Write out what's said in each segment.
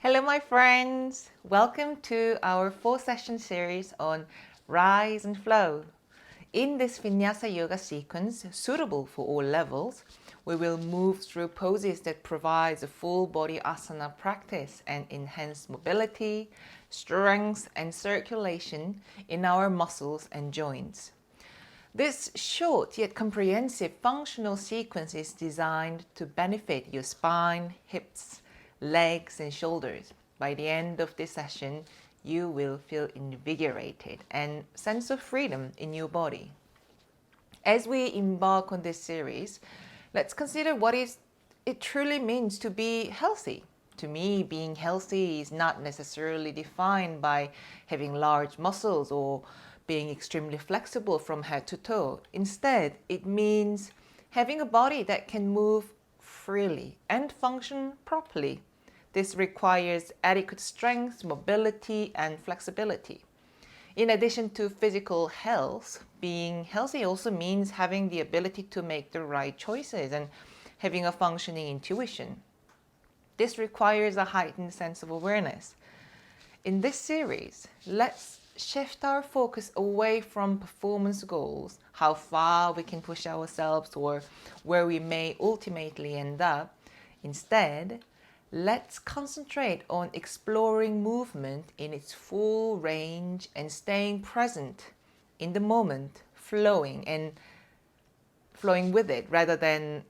Hello, my friends. Welcome to our 4-session series on Rise and Flow. In this Vinyasa Yoga sequence, suitable for all levels, we will move through poses that provide a full body asana practice and enhance mobility, strength, and circulation in our muscles and joints. This short yet comprehensive functional sequence is designed to benefit your spine, hips, legs, and shoulders. By the end of this session, you will feel invigorated and sense of freedom in your body. As we embark on this series, let's consider what it truly means to be healthy. To me, being healthy is not necessarily defined by having large muscles or being extremely flexible from head to toe. Instead, it means having a body that can move freely and function properly. This requires adequate strength, mobility, and flexibility. In addition to physical health, being healthy also means having the ability to make the right choices and having a functioning intuition. This requires a heightened sense of awareness. In this series, let's shift our focus away from performance goals, how far we can push ourselves or where we may ultimately end up. Instead, let's concentrate on exploring movement in its full range and staying present in the moment, flowing with it rather than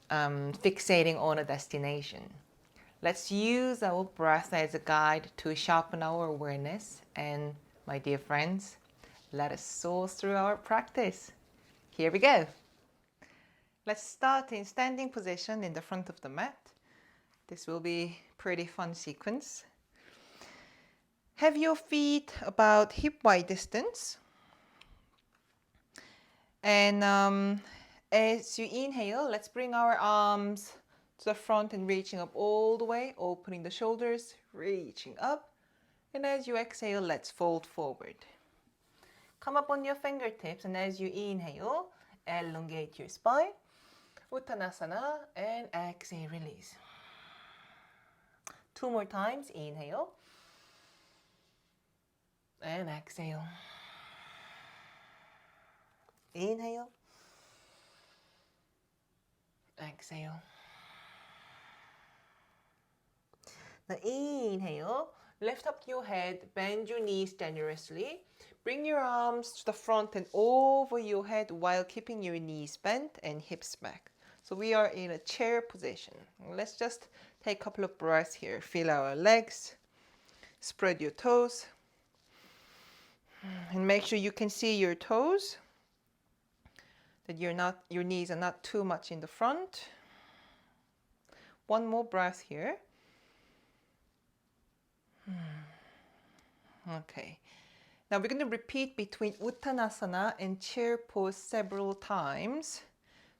fixating on a destination. Let's use our breath as a guide to sharpen our awareness. And my dear friends, let us soar through our practice. Here we go. Let's start in standing position in the front of the mat. This will be a pretty fun sequence. Have your feet about hip-wide distance. And as you inhale, let's bring our arms to the front and reaching up all the way, opening the shoulders, reaching up. And as you exhale, let's fold forward. Come up on your fingertips, and as you inhale, elongate your spine, Uttanasana, and exhale, release. 2 more times, inhale, and exhale. Inhale, exhale. Now inhale, lift up your head, bend your knees generously. Bring your arms to the front and over your head while keeping your knees bent and hips back. So we are in a chair position. Let's just take a couple of breaths here. Feel our legs. Spread your toes. And make sure you can see your toes. That your knees are not too much in the front. One more breath here. Okay. Now we're going to repeat between Uttanasana and chair pose several times.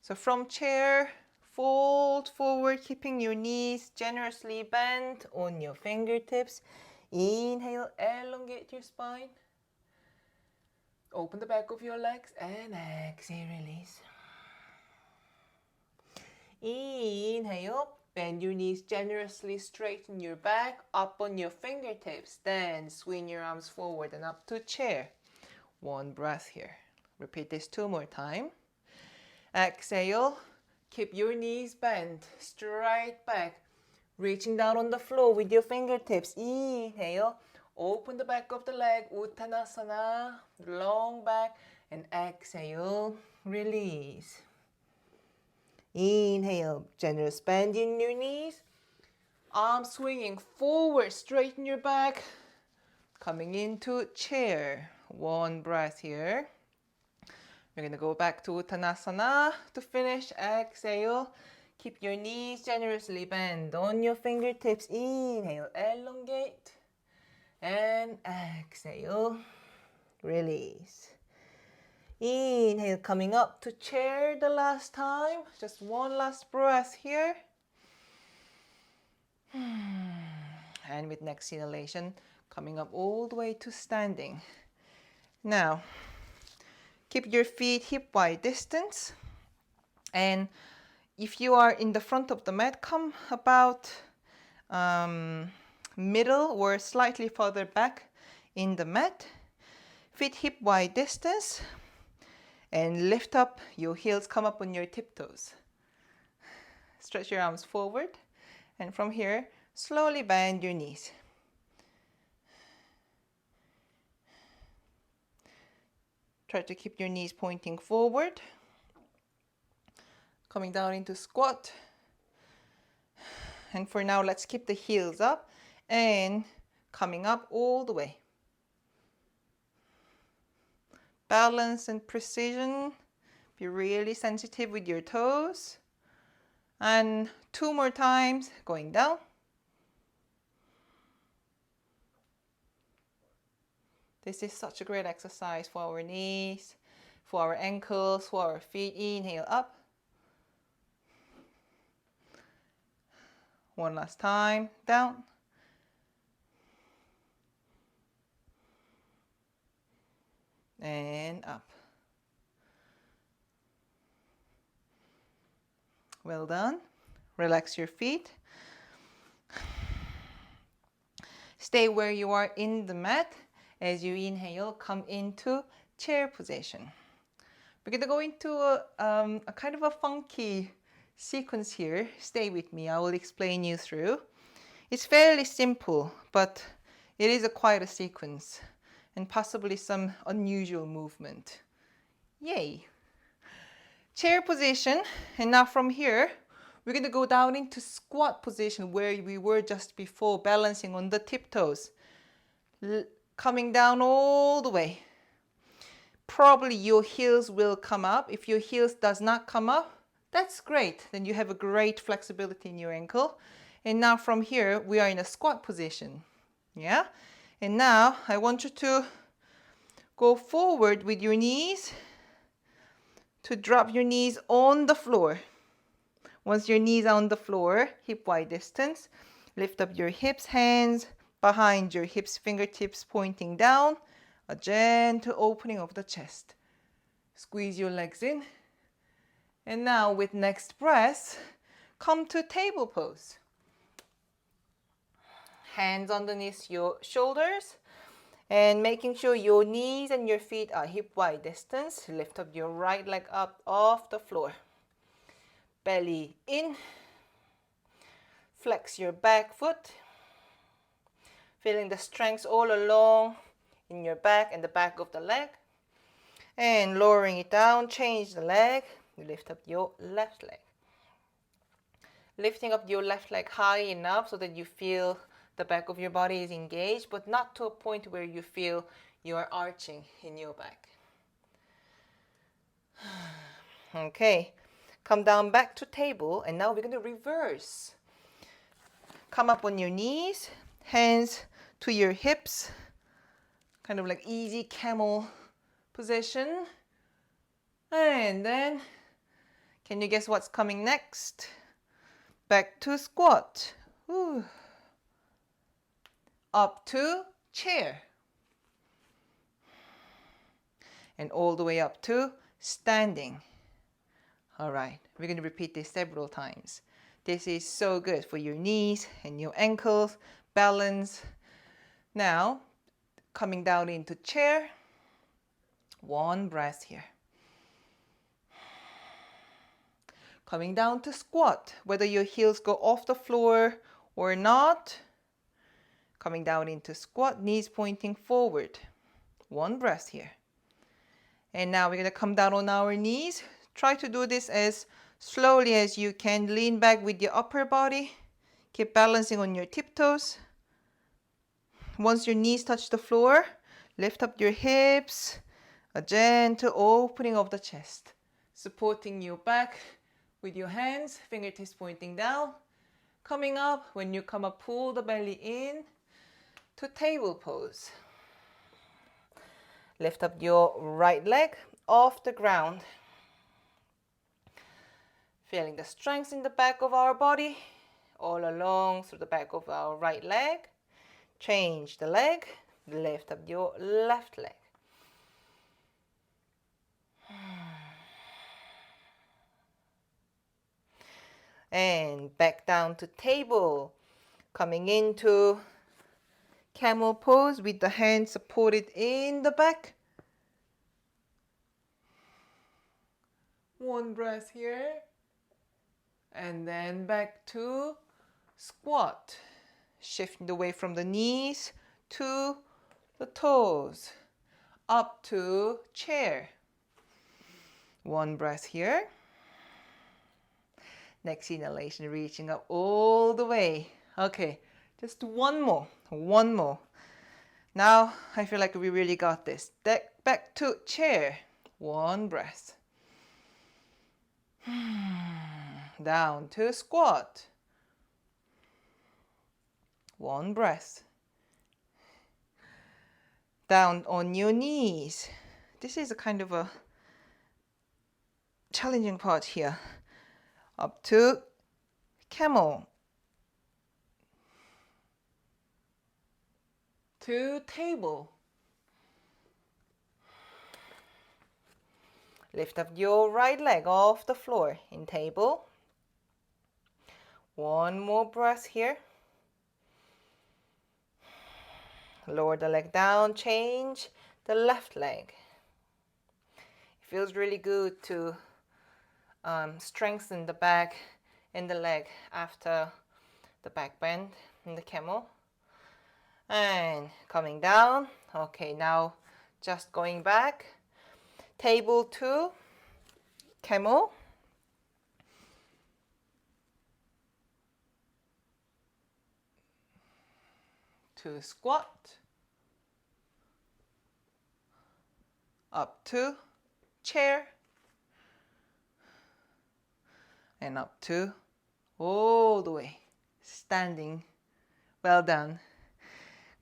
So from chair, fold forward, keeping your knees generously bent on your fingertips. Inhale, elongate your spine. Open the back of your legs and exhale, release. Inhale, bend your knees generously, straighten your back, up on your fingertips. Then swing your arms forward and up to chair. One breath here. Repeat this 2 more times. Exhale, keep your knees bent, straight back, reaching down on the floor with your fingertips. Inhale, open the back of the leg, Uttanasana, long back, and exhale, release. Inhale, generous bend in your knees, arms swinging forward, straighten your back, coming into chair. One breath here. We're going to go back to Uttanasana to finish. Exhale. Keep your knees generously bent on your fingertips. Inhale, elongate. And exhale, release. Inhale, coming up to chair the last time. Just one last breath here. And with next exhalation, coming up all the way to standing. Now, keep your feet hip-wide distance. And if you are in the front of the mat, come about middle or slightly further back in the mat. Feet hip wide distance. And lift up, your heels come up on your tiptoes. Stretch your arms forward. And from here, slowly bend your knees. Try to keep your knees pointing forward. Coming down into squat. And for now, let's keep the heels up and coming up all the way. Balance and precision. Be really sensitive with your toes. And 2 more times, going down. This is such a great exercise for our knees, for our ankles, for our feet. Inhale up. One last time, down. And up. Well done. Relax your feet. Stay where you are in the mat. As you inhale, come into chair position. We're going to go into a kind of a funky sequence here. Stay with me. I will explain you through. It's fairly simple, but it is quite a sequence and possibly some unusual movement. Yay! Chair position, and now from here, we're going to go down into squat position where we were just before, balancing on the tiptoes. Coming down all the way. Probably your heels will come up. If your heels does not come up, that's great. Then you have a great flexibility in your ankle. And now from here, we are in a squat position. Yeah? And now I want you to go forward with your knees to drop your knees on the floor. Once your knees are on the floor, hip wide distance, lift up your hips, hands behind your hips, fingertips pointing down, a gentle opening of the chest. Squeeze your legs in. And now with next breath, come to table pose. Hands underneath your shoulders and making sure your knees and your feet are hip wide distance. Lift up your right leg up off the floor. Belly in. Flex your back foot. Feeling the strength all along in your back and the back of the leg. And lowering it down, change the leg. You lift up your left leg. Lifting up your left leg high enough so that you feel the back of your body is engaged, but not to a point where you feel you are arching in your back. Okay, come down back to table, and now we're going to reverse. Come up on your knees, hands to your hips, kind of like easy camel position. And then, can you guess what's coming next? Back to squat. Ooh. Up to chair. And all the way up to standing. All right, we're going to repeat this several times. This is so good for your knees and your ankles, balance. Now, coming down into chair. One breath here. Coming down to squat, whether your heels go off the floor or not. Coming down into squat, knees pointing forward. One breath here. And now we're going to come down on our knees. Try to do this as slowly as you can. Lean back with your upper body. Keep balancing on your tiptoes. Once your knees touch the floor, lift up your hips. A gentle opening of the chest. Supporting your back with your hands, fingertips pointing down. Coming up, when you come up, pull the belly in to table pose. Lift up your right leg off the ground. Feeling the strength in the back of our body, all along through the back of our right leg. Change the leg, lift up your left leg. And back down to table. Coming into Camel pose with the hands supported in the back. One breath here. And then back to squat. Shifting away from the knees to the toes. Up to chair. One breath here. Next inhalation, reaching up all the way. Okay, just one more. One more. Now, I feel like we really got this. Back to chair. One breath. Down to squat. One breath. Down on your knees. This is a kind of a challenging part here. Up to camel. To table. Lift up your right leg off the floor in table. One more breath here. Lower the leg down, change the left leg. It feels really good to strengthen the back and the leg after the back bend in the camel. And coming down. Okay, now just going back. Table to camel. To squat. Up to chair. And up to all the way. Standing. Well done.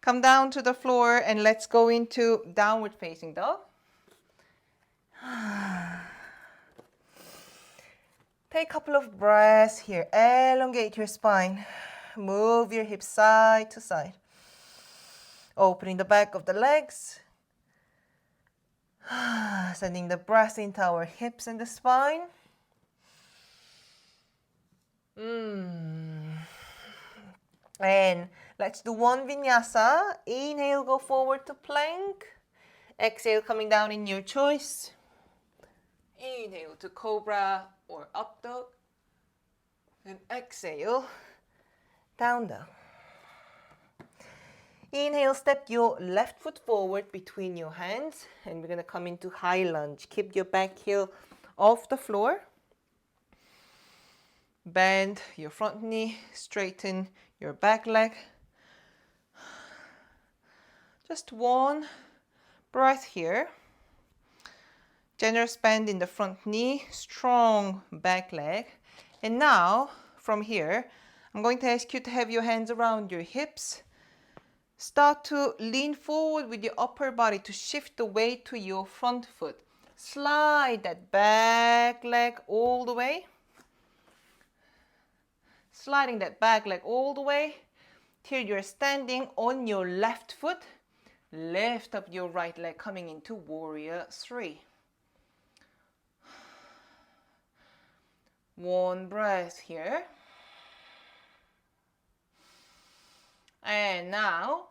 Come down to the floor and let's go into downward facing dog. Take a couple of breaths here. Elongate your spine. Move your hips side to side. Opening the back of the legs. Sending the breath into our hips and the spine. And let's do one vinyasa. Inhale, go forward to plank. Exhale, coming down in your choice. Inhale to cobra or up dog. And exhale, down dog. Inhale, step your left foot forward between your hands. And we're going to come into high lunge. Keep your back heel off the floor. Bend your front knee, straighten your back leg. Just one breath here. Generous bend in the front knee, strong back leg. And now, from here, I'm going to ask you to have your hands around your hips. Start to lean forward with your upper body to shift the weight to your front foot. Slide that back leg all the way. Sliding that back leg all the way till you're standing on your left foot. Lift up your right leg coming into warrior 3. One breath here. And now,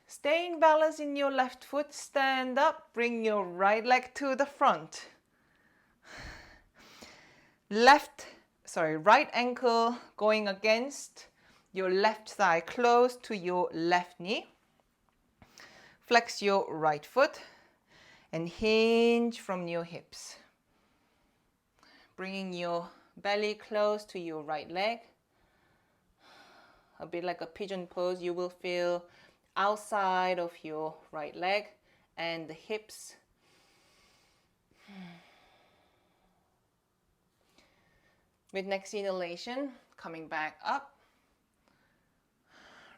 stay in balance in your left foot. Stand up, bring your right leg to the front. Right ankle going against your left thigh, close to your left knee. Flex your right foot and hinge from your hips. Bringing your belly close to your right leg. A bit like a pigeon pose, you will feel outside of your right leg and the hips. With next inhalation, coming back up.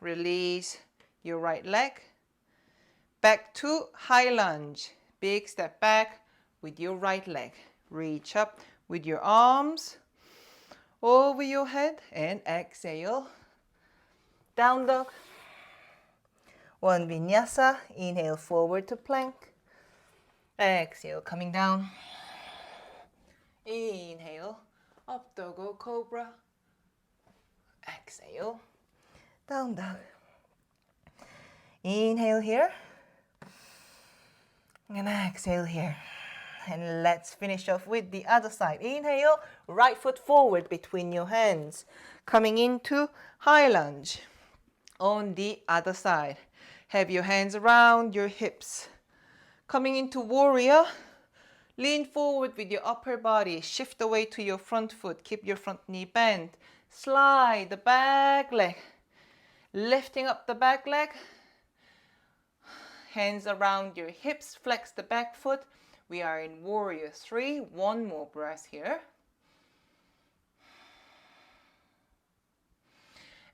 Release your right leg. Back to high lunge. Big step back with your right leg. Reach up with your arms over your head and exhale. Down dog. One vinyasa. Inhale forward to plank. Exhale, coming down. Inhale, up dog or cobra. Exhale, down dog. Inhale here. And exhale here. And let's finish off with the other side. Inhale, right foot forward between your hands. Coming into high lunge. On the other side. Have your hands around your hips. Coming into warrior. Lean forward with your upper body. Shift away to your front foot. Keep your front knee bent. Slide the back leg. Lifting up the back leg. Hands around your hips. Flex the back foot. We are in warrior 3. One more breath here.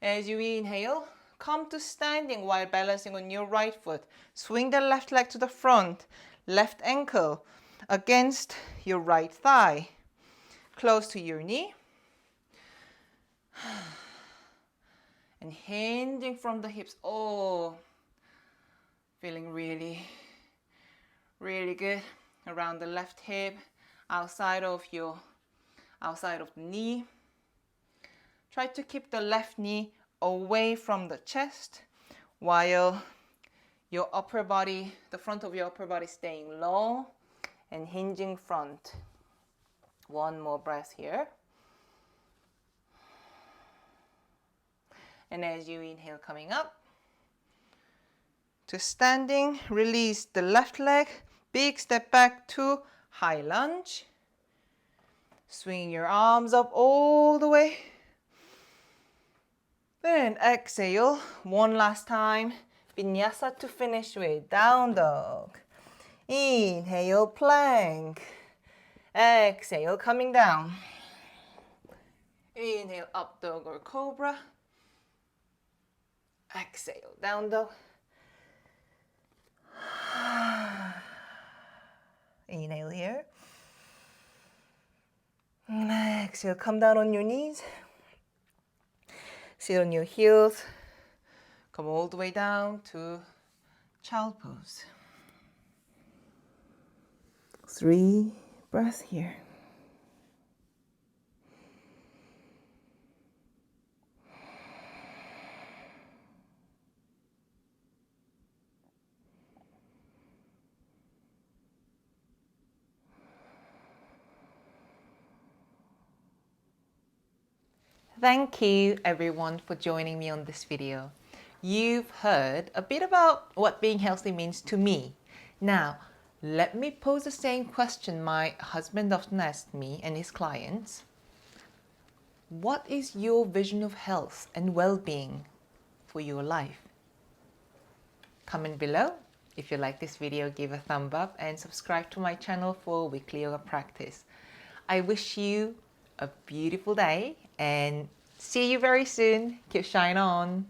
As you inhale, come to standing while balancing on your right foot. Swing the left leg to the front. Left ankle against your right thigh. Close to your knee. And hinging from the hips. Oh, feeling really, really good. Around the left hip, outside of the knee. Try to keep the left knee away from the chest while your upper body, the front of your upper body staying low and hinging front. One more breath here. And as you inhale, coming up to standing, release the left leg. Big step back to high lunge. Swing your arms up all the way. Then exhale, one last time. Vinyasa to finish with, down dog. Inhale, plank. Exhale, coming down. Inhale, up dog or cobra. Exhale, down dog. Inhale here. And exhale, come down on your knees. Sit on your heels. Come all the way down to child pose. 3 breaths here. Thank you everyone for joining me on this video. You've heard a bit about what being healthy means to me. Now, let me pose the same question my husband often asks me and his clients. What is your vision of health and well-being for your life? Comment below. If you like this video, give a thumb up and subscribe to my channel for weekly yoga practice. I wish you a beautiful day and see you very soon. Keep shine on.